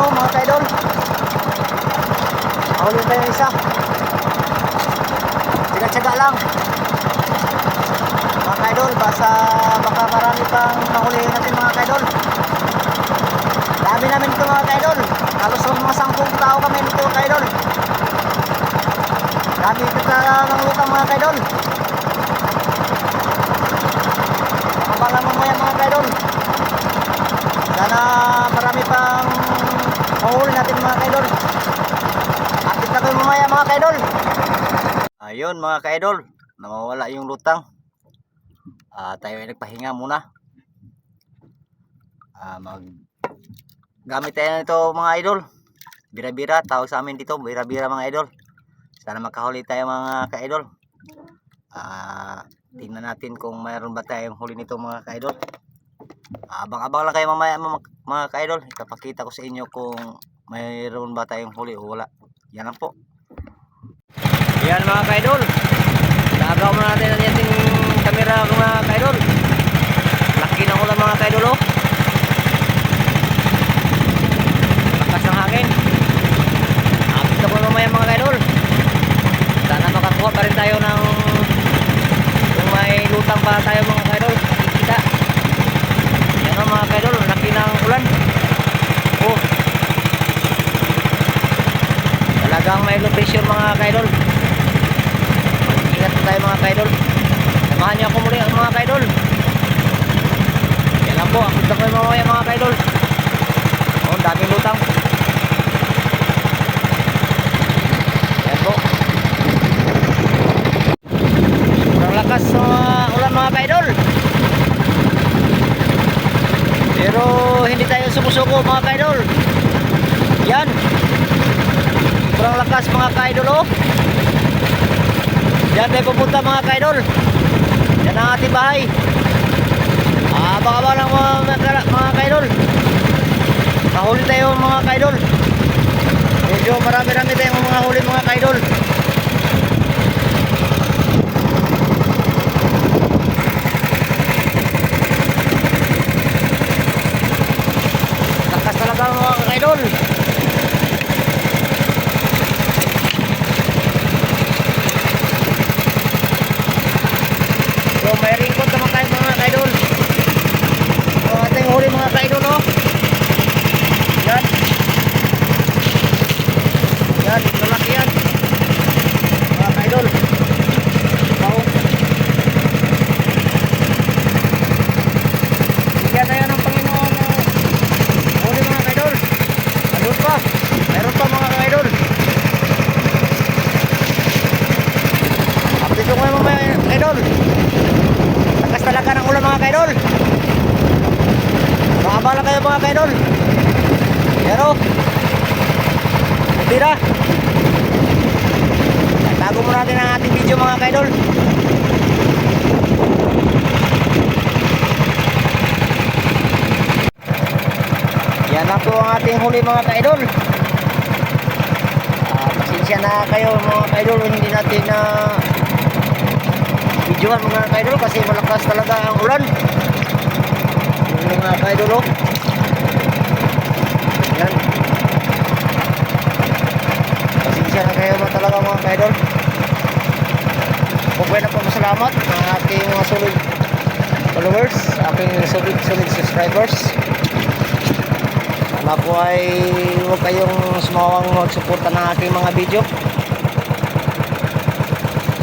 oh, mga kaidol. Mahuli tayo ng isa. Tiga-tiyaga lang mga kaidol, baka marami pang mahulihin natin mga kaidol. Dami namin ito mga kaidol, halos mga 10 tao kami nito kaidol. Dami kita ng lutang mga kaidol. Baka mamaya mga kaidol, sana marami pang mahuli natin mga kaidol. Akit na kayo mamaya mga kaidol. Ayun mga kaidol, nawawala yung lutang. Tayo ay nagpahinga muna. Gamit tayo nito mga idol. Bira-bira, tawag sa amin dito, bira-bira mga idol. Sana makahuli tayo mga ka-idol. Tingnan natin kung mayroon ba tayong huli nito mga ka-idol. Abang-abang lang kayo mamaya mga ka-idol. Ipapakita ko sa inyo kung mayroon ba tayong huli o wala. Yan lang po. Yan mga ka-idol, lagaw mo natin ang ating kamera mga ka-idol. Laki na ulan mga ka-idol oh. Lakas ng hangin. Abot na po mamaya mga ka-idol. Sana makakuha pa rin tayo ng kung may lutang pa tayo mga ka-idol. Kita. Yan o mga ka-idol, laki ng ulan oh. Talagang may low pressure mga ka-idol. Ingat po tayo mga kaidol. Samahan niyo ako muli mga kaidol. Yan lang po, akit na kayo mamaya mga kaidol. Oh, daming lutang. Yan po. Kurang lakas ulan mga kaidol. Pero hindi tayo sumusuko mga kaidol. Yan. Kurang lakas mga kaidol oh. Diyan tayo pupunta mga kaidol. Yan ang ating bahay. Baka lang mga kaidol. Mahuli tayo mga kaidol. Medyo marami-rami tayong mga huli mga kaidol. Lakas talaga mga kaidol. So may ringkot naman kayo mga kaidol. So ating huli mga kaidol oh. Yan. Yan, lalaki yan mga kaidol. Baong. Bigyan na yan ng Panginoon huli mga kaidol. Ayun pa. Mayroon pa mga kaidol. Update ko ngayon mga kaidol. Lakas talaga ng ulan mga kaidol. Makabala kayo mga kaidol. Pero tira. Tago muna natin ang ating video mga kaidol. Yan na po ang ating huli mga kaidol. Pasensya na kayo mga kaidol, hindi natin na videohan mga kaidol kasi malakas talaga ang ulan. Yung mga kaidol oh. Yan. Pasensya na kayo talaga mga kaidol. Okay na po, masalamat ang ating mga solid followers, aking solid subscribers. Sana po ay huwag kayong sumawang magsuporta ng aking mga video.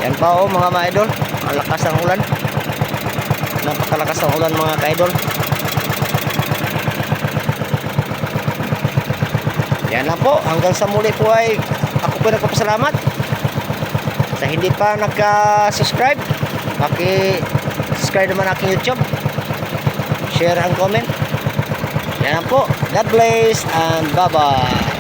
Yan pa oh mga idol, ang lakas ng ulan. Napakalakas ng ulan mga kaidol. Yan na po, hanggang sa muli po ay ako po nagpapasalamat. Sa hindi pa nagka-subscribe, paki-subscribe naman aking YouTube, share and comment. Yan po, God bless and bye bye.